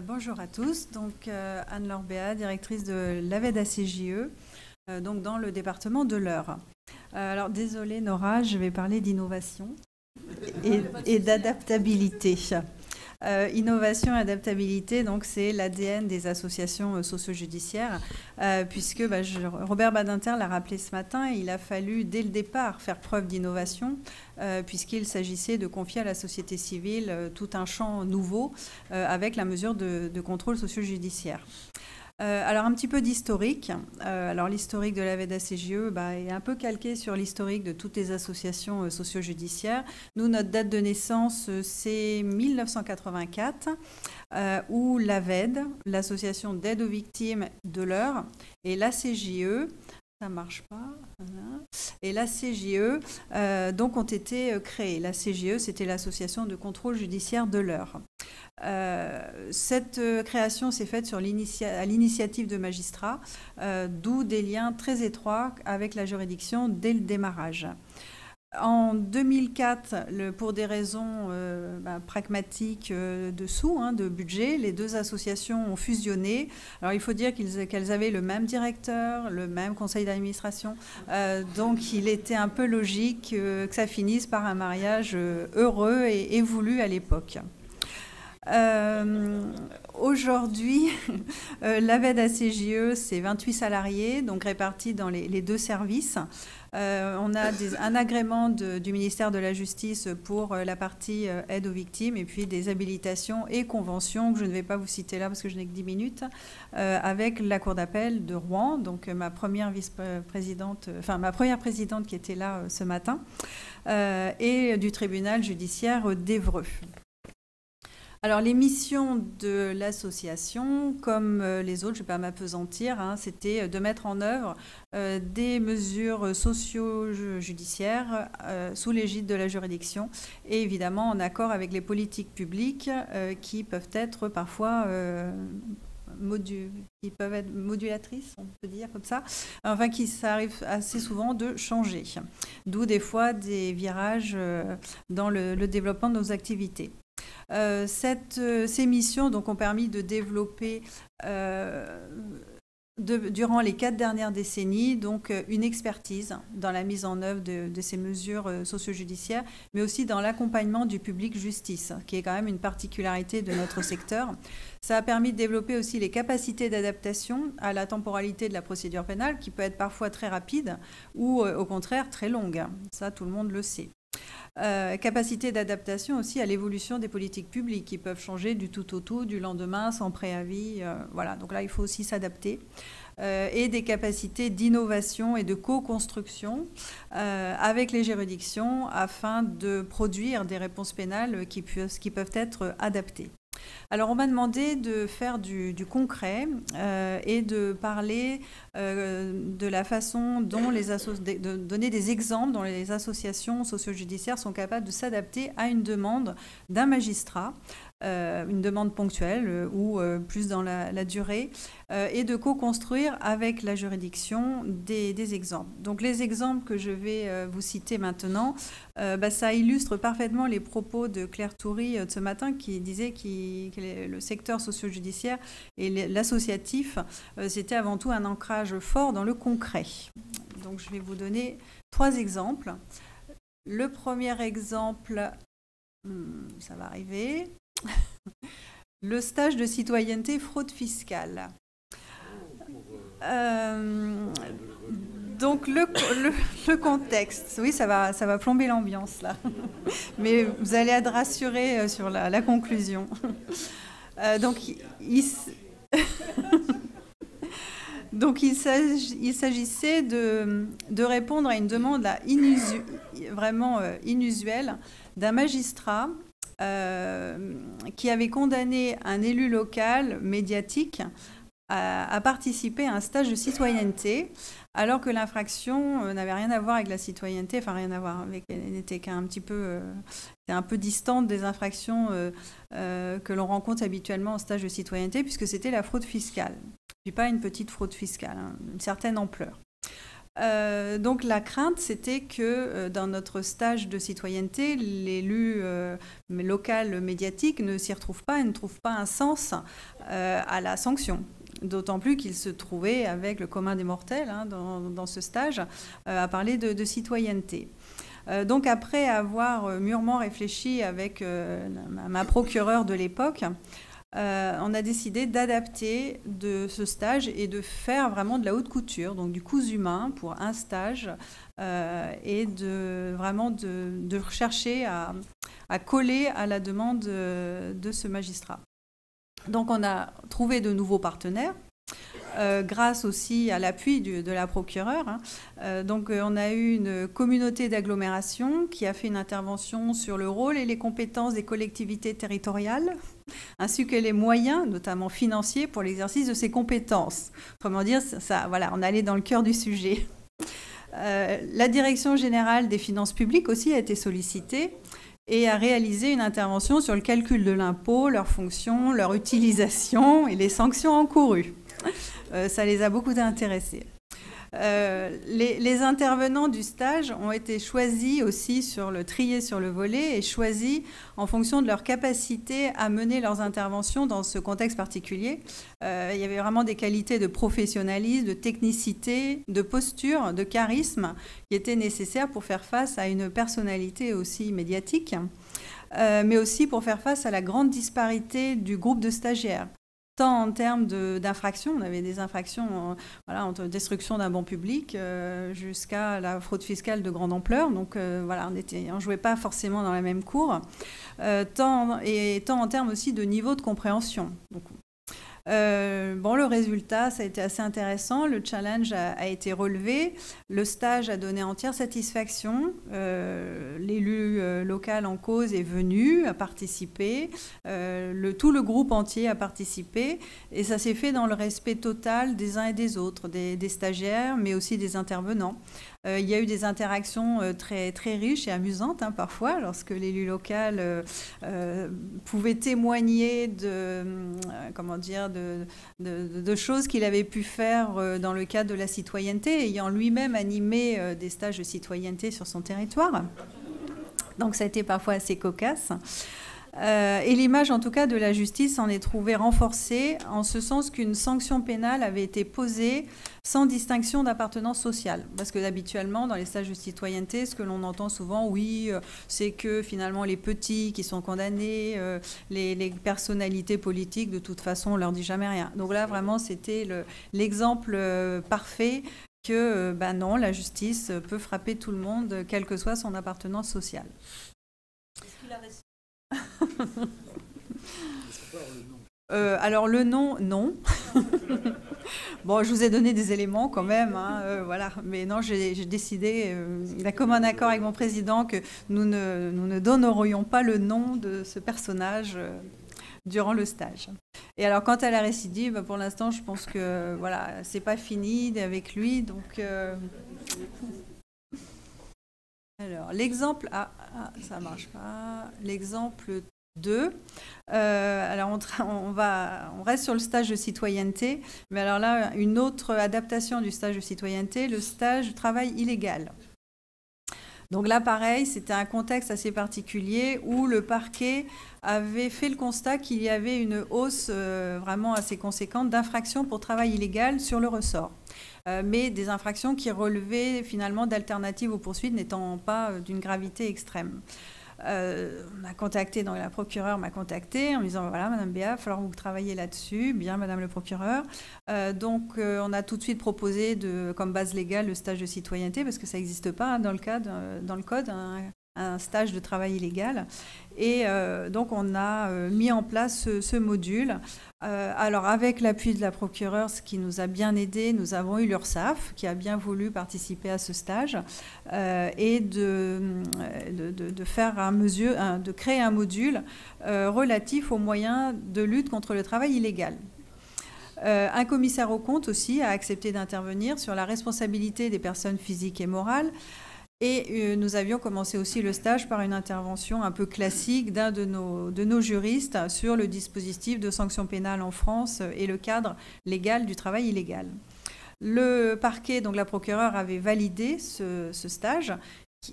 Bonjour à tous, donc Anne-Laure Béat, directrice de l'AVED-ACJE, donc dans le département de l'Eure. Alors désolée Nora, je vais parler d'innovation et d'adaptabilité. Innovation et adaptabilité, donc c'est l'ADN des associations socio-judiciaires, puisque Robert Badinter l'a rappelé ce matin, il a fallu dès le départ faire preuve d'innovation, puisqu'il s'agissait de confier à la société civile tout un champ nouveau avec la mesure de contrôle socio-judiciaire. Alors un petit peu d'historique. Alors l'historique de l'AVED-ACJE est un peu calqué sur l'historique de toutes les associations socio-judiciaires. Nous, notre date de naissance, c'est 1984, où l'AVED, l'association d'aide aux victimes de l'Eure, et l'ACJE, ça ne marche pas. Voilà. Et la CJE, donc, ont été créées. La CJE, c'était l'association de contrôle judiciaire de l'Eure. Cette création s'est faite à l'initiative de magistrats, d'où des liens très étroits avec la juridiction dès le démarrage. En 2004, pour des raisons pragmatiques de sous, de budget, les deux associations ont fusionné. Alors il faut dire qu'elles avaient le même directeur, le même conseil d'administration, donc il était un peu logique que ça finisse par un mariage heureux et voulu à l'époque. Aujourd'hui, l'AVED-ACJE, c'est 28 salariés, donc répartis dans les deux services. On a un agrément du ministère de la Justice pour la partie aide aux victimes et puis des habilitations et conventions que je ne vais pas vous citer là parce que je n'ai que 10 minutes, avec la Cour d'appel de Rouen, donc ma première présidente qui était là ce matin, et du tribunal judiciaire d'Évreux. Alors, les missions de l'association, comme les autres, je ne vais pas m'appesantir, c'était de mettre en œuvre des mesures socio-judiciaires sous l'égide de la juridiction et évidemment en accord avec les politiques publiques qui peuvent être parfois modulatrices, on peut dire comme ça, enfin ça arrive assez souvent de changer, d'où des fois des virages dans le développement de nos activités. Ces missions donc, ont permis de développer durant les 4 dernières décennies donc, une expertise dans la mise en œuvre de ces mesures socio-judiciaires, mais aussi dans l'accompagnement du public justice, qui est quand même une particularité de notre secteur. Ça a permis de développer aussi les capacités d'adaptation à la temporalité de la procédure pénale, qui peut être parfois très rapide ou au contraire très longue. Ça, tout le monde le sait. Capacité d'adaptation aussi à l'évolution des politiques publiques qui peuvent changer du tout au tout, du lendemain, sans préavis. Voilà, donc là, il faut aussi s'adapter. Et des capacités d'innovation et de co-construction avec les juridictions afin de produire des réponses pénales qui peuvent être adaptées. Alors, on m'a demandé de faire du concret et de parler de la façon dont de donner des exemples dont les associations socio-judiciaires sont capables de s'adapter à une demande d'un magistrat, une demande ponctuelle ou plus dans la durée, et de co-construire avec la juridiction des exemples. Donc les exemples que je vais vous citer maintenant, ça illustre parfaitement les propos de Claire Toury de ce matin qui disait que le secteur socio-judiciaire et l'associatif, c'était avant tout un ancrage fort dans le concret. Donc je vais vous donner 3 exemples. Le premier exemple, ça va arriver, le stage de citoyenneté fraude fiscale. Donc le contexte, oui, ça va plomber l'ambiance là, mais vous allez être rassurés sur la conclusion. Donc il s'agissait de répondre à une demande là, vraiment inusuelle d'un magistrat qui avait condamné un élu local médiatique à participer à un stage de citoyenneté, alors que l'infraction n'avait rien à voir avec la citoyenneté, enfin rien à voir avec, elle n'était un peu distante des infractions que l'on rencontre habituellement en stage de citoyenneté, puisque c'était la fraude fiscale. Puis pas une petite fraude fiscale, une certaine ampleur. Donc la crainte, c'était que dans notre stage de citoyenneté, l'élu local médiatique ne s'y retrouve pas et ne trouve pas un sens à la sanction. D'autant plus qu'il se trouvait avec le commun des mortels hein, dans ce stage à parler de citoyenneté. Donc après avoir mûrement réfléchi avec ma procureure de l'époque, on a décidé d'adapter de ce stage et de faire vraiment de la haute couture, donc du cousu main pour un stage et vraiment de rechercher à coller à la demande de ce magistrat. Donc on a trouvé de nouveaux partenaires. Grâce aussi à l'appui de la procureure. Hein. Donc on a eu une communauté d'agglomération qui a fait une intervention sur le rôle et les compétences des collectivités territoriales, ainsi que les moyens, notamment financiers, pour l'exercice de ces compétences. Autrement dire, voilà, on allait dans le cœur du sujet. La Direction générale des finances publiques aussi a été sollicitée et a réalisé une intervention sur le calcul de l'impôt, leurs fonctions, leur utilisation et les sanctions encourues. Ça les a beaucoup intéressés. Les intervenants du stage ont été choisis aussi triés sur le volet et choisis en fonction de leur capacité à mener leurs interventions dans ce contexte particulier. Il y avait vraiment des qualités de professionnalisme, de technicité, de posture, de charisme qui étaient nécessaires pour faire face à une personnalité aussi médiatique, mais aussi pour faire face à la grande disparité du groupe de stagiaires. Tant en termes d'infractions, on avait des infractions entre destruction d'un bon public jusqu'à la fraude fiscale de grande ampleur. Donc voilà, on ne jouait pas forcément dans la même cour. Tant en termes aussi de niveau de compréhension. Donc, le résultat, ça a été assez intéressant. Le challenge a été relevé. Le stage a donné entière satisfaction. L'élu local en cause est venu, a participé. Tout le groupe entier a participé. Et ça s'est fait dans le respect total des uns et des autres, des stagiaires, mais aussi des intervenants. Il y a eu des interactions très, très riches et amusantes parfois, lorsque l'élu local pouvait témoigner de choses qu'il avait pu faire dans le cadre de la citoyenneté, ayant lui-même animé des stages de citoyenneté sur son territoire. Donc ça a été parfois assez cocasse. Et l'image, en tout cas, de la justice en est trouvée renforcée, en ce sens qu'une sanction pénale avait été posée sans distinction d'appartenance sociale. Parce que habituellement, dans les stages de citoyenneté, ce que l'on entend souvent, c'est que finalement les petits qui sont condamnés, les personnalités politiques, de toute façon, on leur dit jamais rien. Donc là, vraiment, c'était l'exemple parfait que, non, la justice peut frapper tout le monde, quelle que soit son appartenance sociale. Est-ce qu'il a réussi ? Alors le nom, non. Bon, je vous ai donné des éléments quand même, voilà. Mais non, j'ai décidé, d'un commun accord avec mon président, que nous ne donnerions pas le nom de ce personnage durant le stage. Et alors, quant à la récidive, pour l'instant, je pense que voilà, c'est pas fini avec lui, donc. Alors, l'exemple... ça ne marche pas. L'exemple 2. Alors, on reste sur le stage de citoyenneté. Mais alors là, une autre adaptation du stage de citoyenneté, le stage de travail illégal. Donc là, pareil, c'était un contexte assez particulier où le parquet avait fait le constat qu'il y avait une hausse vraiment assez conséquente d'infractions pour travail illégal sur le ressort. Mais des infractions qui relevaient finalement d'alternatives aux poursuites n'étant pas d'une gravité extrême. On a contacté, donc la procureure m'a contacté en me disant voilà Madame Béat, il va falloir que vous travaillez là-dessus, bien Madame le procureur. Donc on a tout de suite proposé comme base légale le stage de citoyenneté parce que ça n'existe pas dans le code. Un stage de travail illégal. Et donc, on a mis en place ce module. Alors, avec l'appui de la procureure, ce qui nous a bien aidé, nous avons eu l'URSSAF qui a bien voulu participer à ce stage et de créer un module relatif aux moyens de lutte contre le travail illégal. Un commissaire aux comptes aussi a accepté d'intervenir sur la responsabilité des personnes physiques et morales. Et nous avions commencé aussi le stage par une intervention un peu classique d'un de nos juristes sur le dispositif de sanction pénale en France et le cadre légal du travail illégal. Le parquet, donc la procureure, avait validé ce stage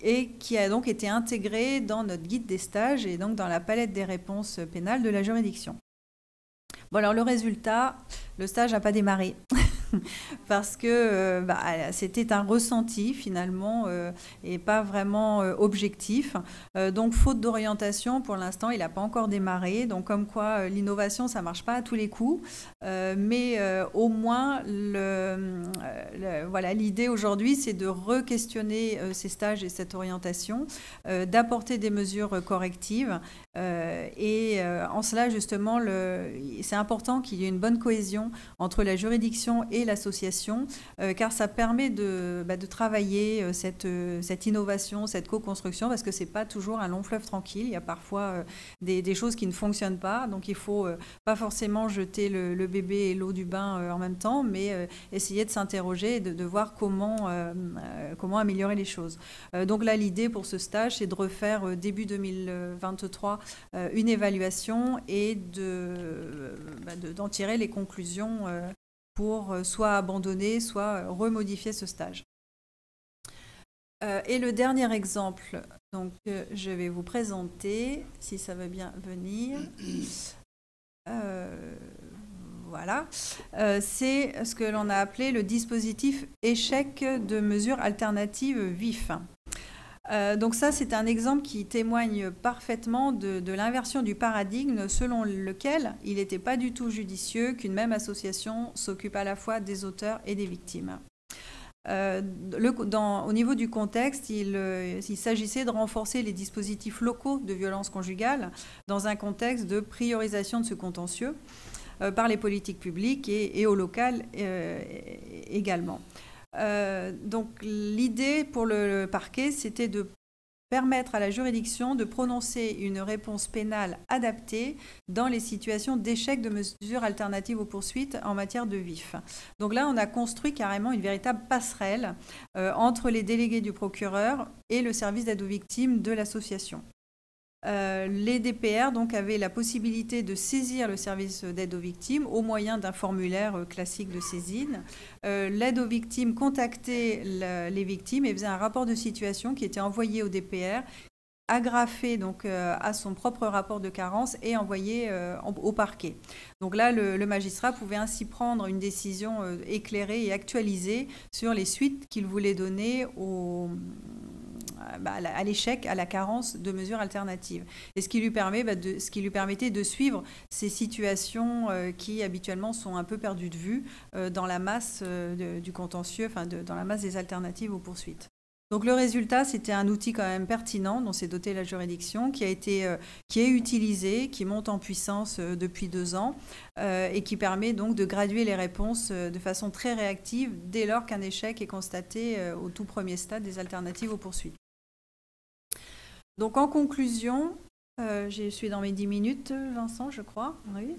et qui a donc été intégré dans notre guide des stages et donc dans la palette des réponses pénales de la juridiction. Bon, alors le résultat, le stage n'a pas démarré. Parce que c'était un ressenti finalement et pas vraiment objectif. Donc faute d'orientation, pour l'instant, il n'a pas encore démarré. Donc comme quoi l'innovation, ça ne marche pas à tous les coups. Mais au moins, voilà, l'idée aujourd'hui, c'est de re-questionner ces stages et cette orientation, d'apporter des mesures correctives. Et en cela, justement, c'est important qu'il y ait une bonne cohésion entre la juridiction et l'association, car ça permet de travailler cette innovation, cette co-construction, parce que ce n'est pas toujours un long fleuve tranquille. Il y a parfois des choses qui ne fonctionnent pas, donc il ne faut pas forcément jeter le bébé et l'eau du bain en même temps, mais essayer de s'interroger et de voir comment améliorer les choses. Donc là, l'idée pour ce stage, c'est de refaire début 2023 une évaluation et d'en tirer les conclusions pour soit abandonner, soit remodifier ce stage. Et le dernier exemple, donc, je vais vous présenter, si ça veut bien venir. Voilà, c'est ce que l'on a appelé le dispositif échec de mesures alternatives VIF. Donc ça, c'est un exemple qui témoigne parfaitement de l'inversion du paradigme selon lequel il n'était pas du tout judicieux qu'une même association s'occupe à la fois des auteurs et des victimes. Au niveau du contexte, il s'agissait de renforcer les dispositifs locaux de violence conjugale dans un contexte de priorisation de ce contentieux par les politiques publiques et au local également. Donc l'idée pour le parquet, c'était de permettre à la juridiction de prononcer une réponse pénale adaptée dans les situations d'échec de mesures alternatives aux poursuites en matière de VIF. Donc là, on a construit carrément une véritable passerelle entre les délégués du procureur et le service d'aide aux victimes de l'association. Les DPR donc, avaient la possibilité de saisir le service d'aide aux victimes au moyen d'un formulaire classique de saisine. L'aide aux victimes contactait les victimes et faisait un rapport de situation qui était envoyé au DPR, agrafé donc, à son propre rapport de carence et envoyé au parquet. Donc là, le magistrat pouvait ainsi prendre une décision éclairée et actualisée sur les suites qu'il voulait donner à l'échec, à la carence de mesures alternatives. Et ce qui lui permettait de suivre ces situations qui habituellement sont un peu perdues de vue dans la masse du contentieux, dans la masse des alternatives aux poursuites. Donc le résultat, c'était un outil quand même pertinent dont s'est dotée la juridiction, qui est utilisé, qui monte en puissance depuis 2 ans et qui permet donc de graduer les réponses de façon très réactive dès lors qu'un échec est constaté au tout premier stade des alternatives aux poursuites. Donc en conclusion, je suis dans mes 10 minutes, Vincent, je crois. Oui.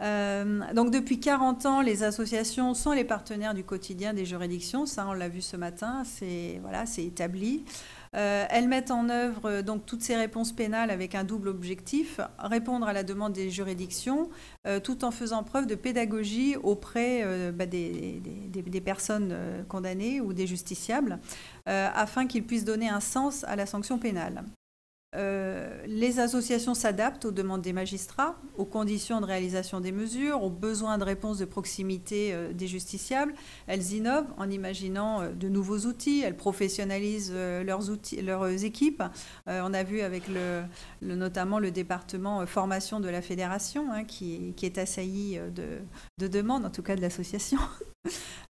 Donc depuis 40 ans, les associations sont les partenaires du quotidien des juridictions. Ça, on l'a vu ce matin, c'est établi. Elles mettent en œuvre donc toutes ces réponses pénales avec un double objectif, répondre à la demande des juridictions, tout en faisant preuve de pédagogie auprès des personnes condamnées ou des justiciables, afin qu'ils puissent donner un sens à la sanction pénale. Les associations s'adaptent aux demandes des magistrats, aux conditions de réalisation des mesures, aux besoins de réponse de proximité des justiciables. Elles innovent en imaginant de nouveaux outils, elles professionnalisent leurs équipes. On a vu avec notamment le département formation de la fédération qui est assailli de demandes, en tout cas de l'association.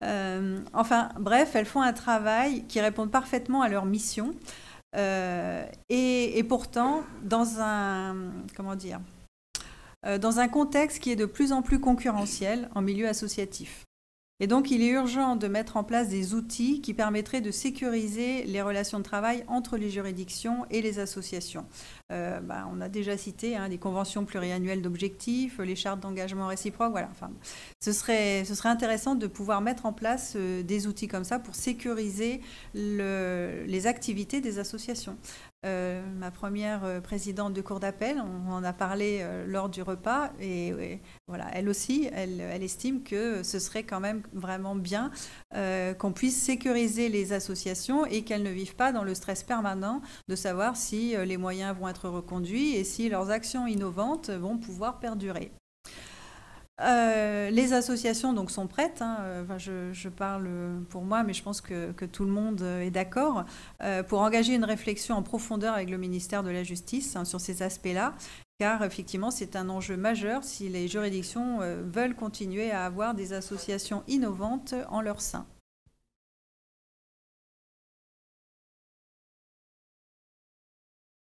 Enfin, bref, elles font un travail qui répond parfaitement à leur mission. Et pourtant, dans un contexte qui est de plus en plus concurrentiel en milieu associatif. Et donc, il est urgent de mettre en place des outils qui permettraient de sécuriser les relations de travail entre les juridictions et les associations. On a déjà cité les conventions pluriannuelles d'objectifs, les chartes d'engagement réciproque. Voilà. Enfin, ce serait intéressant de pouvoir mettre en place des outils comme ça pour sécuriser les activités des associations. ma première présidente de cour d'appel, on en a parlé lors du repas, et voilà, elle aussi, elle estime que ce serait quand même vraiment bien qu'on puisse sécuriser les associations et qu'elles ne vivent pas dans le stress permanent de savoir si les moyens vont être reconduits et si leurs actions innovantes vont pouvoir perdurer. Les associations donc sont prêtes, hein. Enfin, je parle pour moi, mais je pense que tout le monde est d'accord, pour engager une réflexion en profondeur avec le ministère de la Justice, hein, sur ces aspects-là, car effectivement c'est un enjeu majeur si les juridictions veulent continuer à avoir des associations innovantes en leur sein.